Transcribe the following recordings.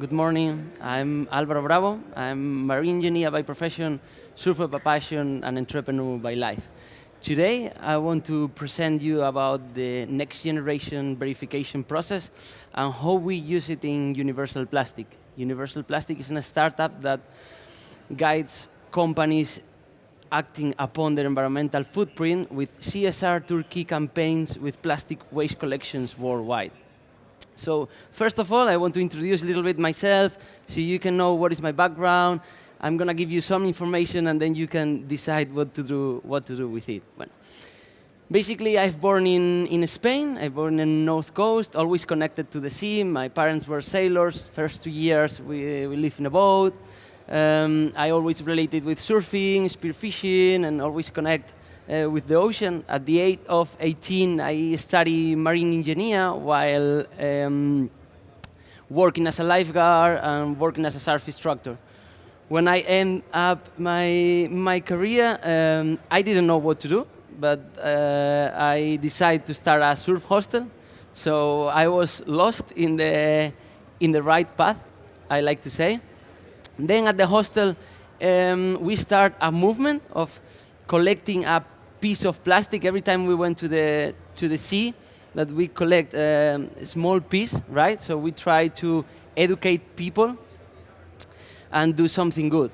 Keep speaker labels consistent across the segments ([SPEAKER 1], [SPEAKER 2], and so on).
[SPEAKER 1] Good morning. I'm Alvaro Bravo. I'm marine engineer by profession, surfer by passion, and entrepreneur by life. Today, I want to present you about the next generation verification process and how we use it in Universal Plastic. Universal Plastic is a startup that guides companies acting upon their environmental footprint with CSR Turkey campaigns with plastic waste collections worldwide. So first of all, I want to introduce a little bit myself so you can know what is my background. I'm going to give you some information and then you can decide what to do with it. Well, basically, I've born in Spain. I born in North Coast, always connected to the sea. My parents were sailors. First 2 years, we lived in a boat. I always related with surfing, spearfishing, and always connect with the ocean. At the age of 18, I studied marine engineer while working as a lifeguard and working as a surf instructor. When I end up my career, I didn't know what to do, but I decided to start a surf hostel. So I was lost in the right path, I like to say. Then at the hostel, we start a movement of collecting a piece of plastic every time we went to the sea, that we collect a small piece, right? So we try to educate people and do something good.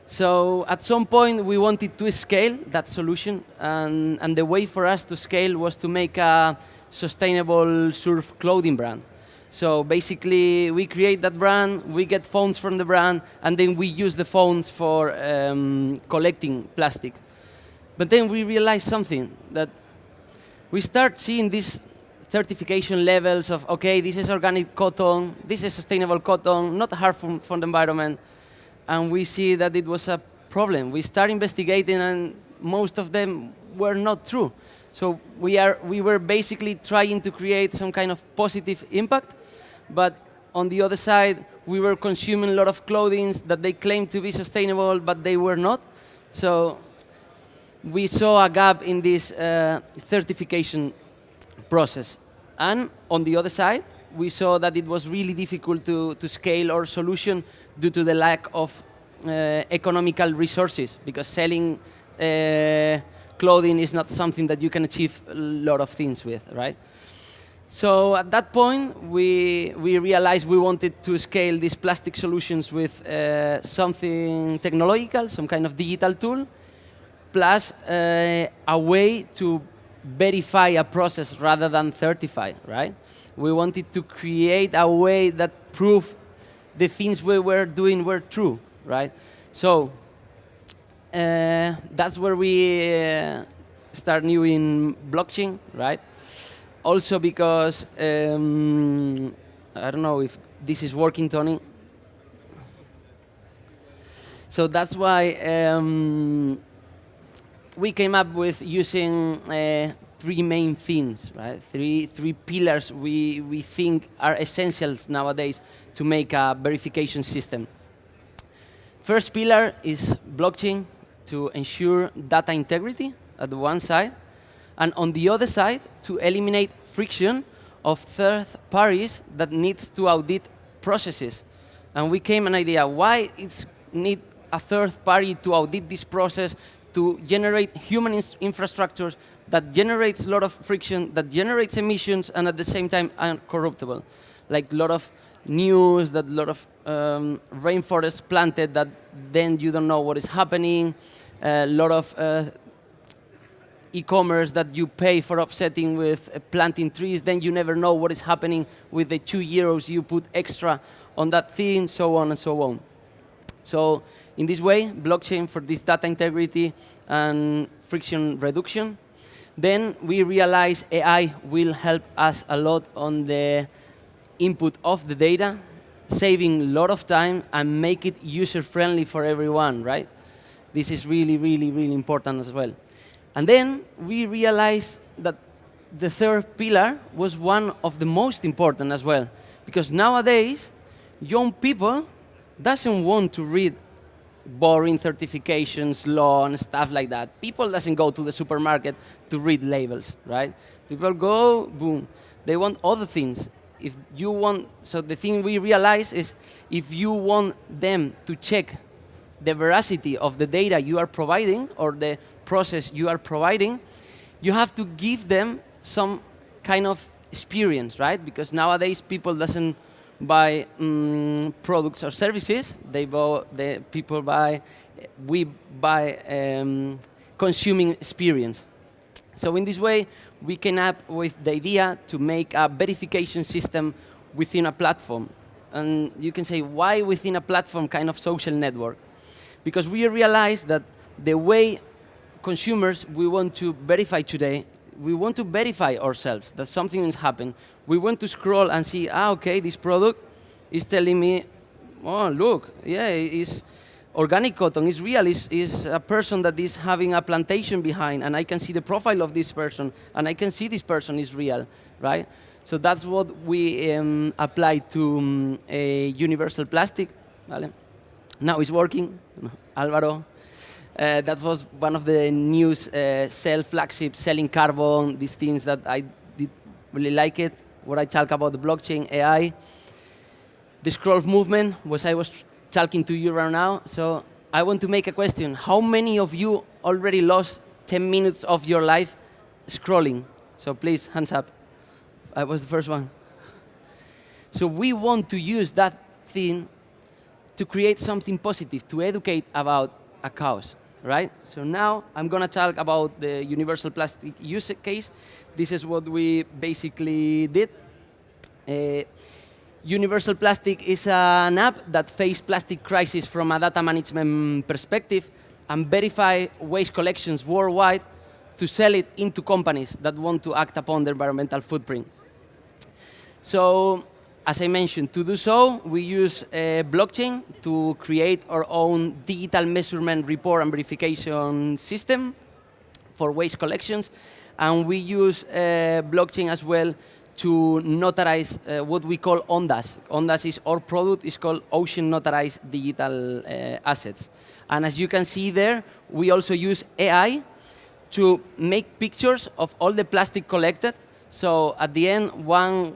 [SPEAKER 1] So at some point, we wanted to scale that solution, and the way for us to scale was to make a sustainable surf clothing brand. So basically, we create that brand, we get phones from the brand, and then we use the phones for collecting plastic. But then we realized something, that we start seeing these certification levels of, okay, this is organic cotton, this is sustainable cotton, not harmful for the environment, and we see that it was a problem. We start investigating, and most of them were not true. So we were basically trying to create some kind of positive impact, but on the other side, we were consuming a lot of clothing that they claimed to be sustainable, but they were not. So we saw a gap in this certification process. And on the other side, we saw that it was really difficult to scale our solution due to the lack of economical resources, because selling clothing is not something that you can achieve a lot of things with, right? So at that point, we realized we wanted to scale these plastic solutions with something technological, some kind of digital tool, plus a way to verify a process rather than certify, right? We wanted to create a way that proved the things we were doing were true, right? So that's where we start new in blockchain, right? Also because, I don't know if this is working, Tony. So that's why we came up with using three main things, right? Three pillars we think are essentials nowadays to make a verification system. First pillar is blockchain to ensure data integrity at the one side, and on the other side, to eliminate friction of third parties that needs to audit processes. And we came an idea why it's need a third party to audit this process, to generate human infrastructures that generates a lot of friction, that generates emissions, and at the same time uncorruptible. Like a lot of news, that a lot of rainforests planted that then you don't know what is happening, a lot of e-commerce that you pay for offsetting with planting trees, then you never know what is happening with the €2 you put extra on that thing, so on and so on. So in this way, blockchain for this data integrity and friction reduction. Then we realize AI will help us a lot on the input of the data, saving a lot of time and make it user-friendly for everyone, right? This is really, really, really important as well. And then we realized that the third pillar was one of the most important as well, because nowadays, young people doesn't want to read boring certifications, law, and stuff like that. People doesn't go to the supermarket to read labels, right? People go, boom. They want other things. if you want, so the thing we realize is if you want them to check the veracity of the data you are providing or the process you are providing, you have to give them some kind of experience, right? Because nowadays people doesn't buy products or services. We buy consuming experience. So in this way, we came up with the idea to make a verification system within a platform. And you can say, why within a platform kind of social network? Because we realized that the way consumers we want to verify today, we want to verify ourselves that something has happened. We want to scroll and see, okay, this product is telling me, oh, look, yeah, it's organic cotton, it's real, it's a person that is having a plantation behind, and I can see the profile of this person, and I can see this person is real, right? So that's what we applied to a universal plastic. Vale? Now it's working, Alvaro. That was one of the news flagships, selling carbon, these things that I did really like it, where I talk about the blockchain, AI. The scroll movement, was I was talking to you right now, so I want to make a question. How many of you already lost 10 minutes of your life scrolling? So please, hands up. I was the first one. So we want to use that thing to create something positive, to educate about a cause, right? So now I'm going to talk about the universal plastic use case. This is what we basically did. Universal Plastic is an app that faces plastic crisis from a data management perspective and verify waste collections worldwide to sell it into companies that want to act upon their environmental footprint. So, as I mentioned, to do so, we use blockchain to create our own digital measurement report and verification system for waste collections. And we use blockchain as well to notarize what we call ONDAS. ONDAS is our product, it's called Ocean Notarized Digital Assets. And as you can see there, we also use AI to make pictures of all the plastic collected. So at the end, one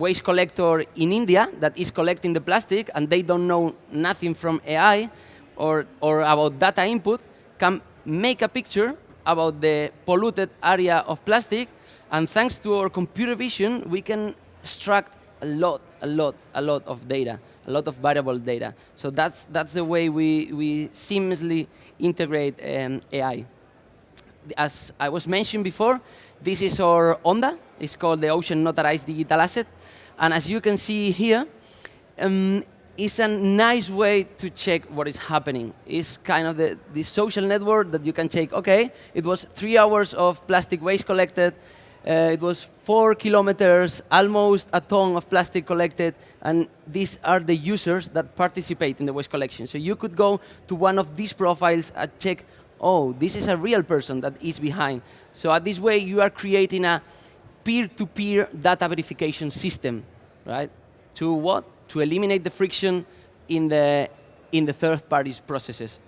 [SPEAKER 1] waste collector in India that is collecting the plastic and they don't know nothing from AI or about data input can make a picture about the polluted area of plastic. And thanks to our computer vision, we can extract a lot of data, a lot of variable data. So that's the way we seamlessly integrate AI. As I was mentioned before, this is our ONDA. It's called the Ocean Notarized Digital Asset. And as you can see here, it's a nice way to check what is happening. It's kind of the social network that you can check, okay, it was 3 hours of plastic waste collected, it was 4 kilometers, almost a ton of plastic collected, and these are the users that participate in the waste collection. So you could go to one of these profiles and check, oh, this is a real person that is behind. So at this way, you are creating a peer-to-peer data verification system, right? To what? To eliminate the friction in the third parties processes.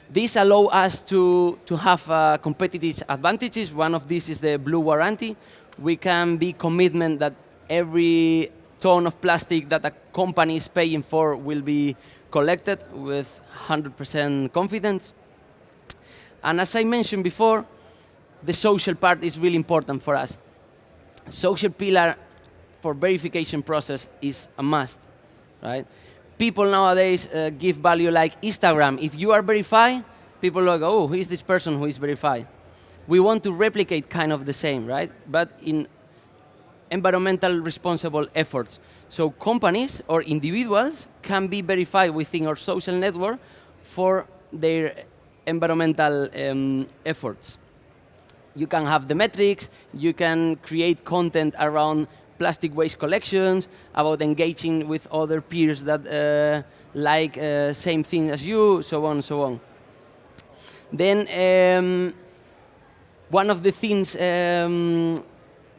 [SPEAKER 1] This allows us to have competitive advantages. One of these is the blue warranty. We can be commitment that every ton of plastic that a company is paying for will be collected with 100% confidence. And as I mentioned before, the social part is really important for us. Social pillar for verification process is a must, right? People nowadays give value like Instagram. If you are verified, people are like, oh, who is this person who is verified? We want to replicate kind of the same, right? But in environmental responsible efforts. So companies or individuals can be verified within our social network for their environmental efforts. You can have the metrics, you can create content around plastic waste collections, about engaging with other peers that like same thing as you, so on and so on. Then one of the things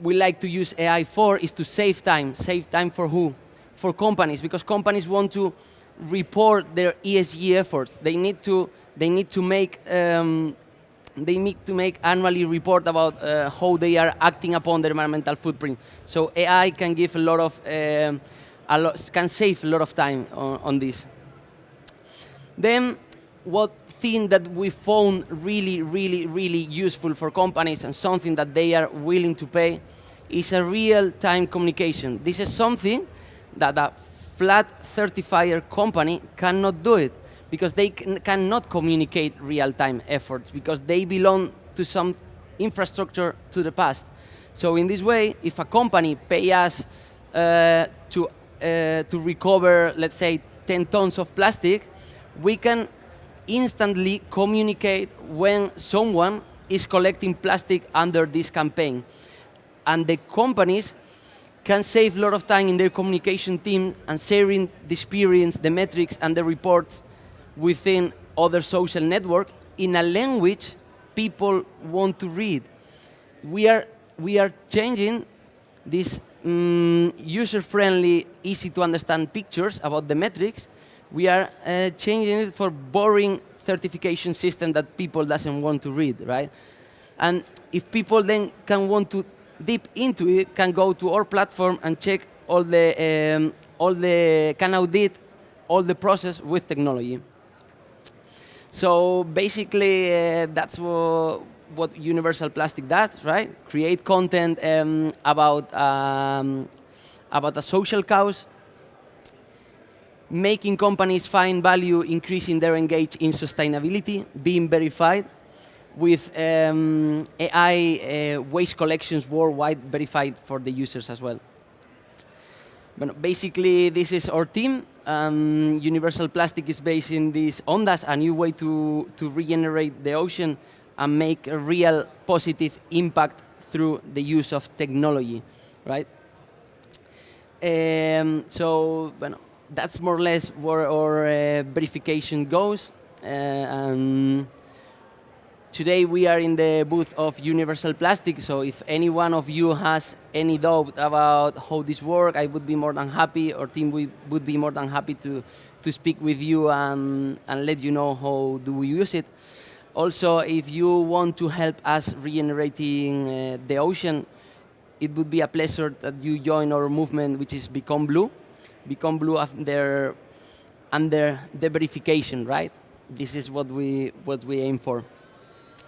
[SPEAKER 1] we like to use AI for is to save time. Save time for who? For companies, because companies want to report their ESG efforts. They need to make they need to make annually report about how they are acting upon their environmental footprint. So AI can give a lot of, can save a lot of time on this. Then, what thing that we found really, really, really useful for companies and something that they are willing to pay is a real-time communication. This is something that a flat certifier company cannot do it, because they cannot communicate real-time efforts, because they belong to some infrastructure to the past. So in this way, if a company pays us to recover, let's say, 10 tons of plastic, we can instantly communicate when someone is collecting plastic under this campaign. And the companies can save a lot of time in their communication team and sharing the experience, the metrics, and the reports within other social networks in a language people want to read. We are changing these user-friendly, easy-to-understand pictures about the metrics. We are changing it for boring certification system that people doesn't want to read, right? And if people then can want to deep into it, can go to our platform and check can audit all the process with technology. So basically, that's what Universal Plastic does, right? Create content about a social cause, making companies find value, increasing their engagement in sustainability, being verified with AI waste collections worldwide verified for the users as well. But basically, this is our team. Universal Plastic is based in this Ondas, a new way to regenerate the ocean and make a real positive impact through the use of technology, right? So, bueno, that's more or less where our verification goes. Today we are in the booth of Universal Plastic, so if any one of you has any doubt about how this works, I would be more than happy, our team would be more than happy to speak with you and let you know how do we use it. Also, if you want to help us regenerating the ocean, it would be a pleasure that you join our movement, which is Become Blue. Become Blue under the verification, right? This is what we aim for.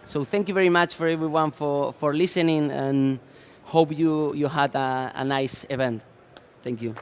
[SPEAKER 1] So thank you very much for everyone for listening, and hope you had a nice event. Thank you.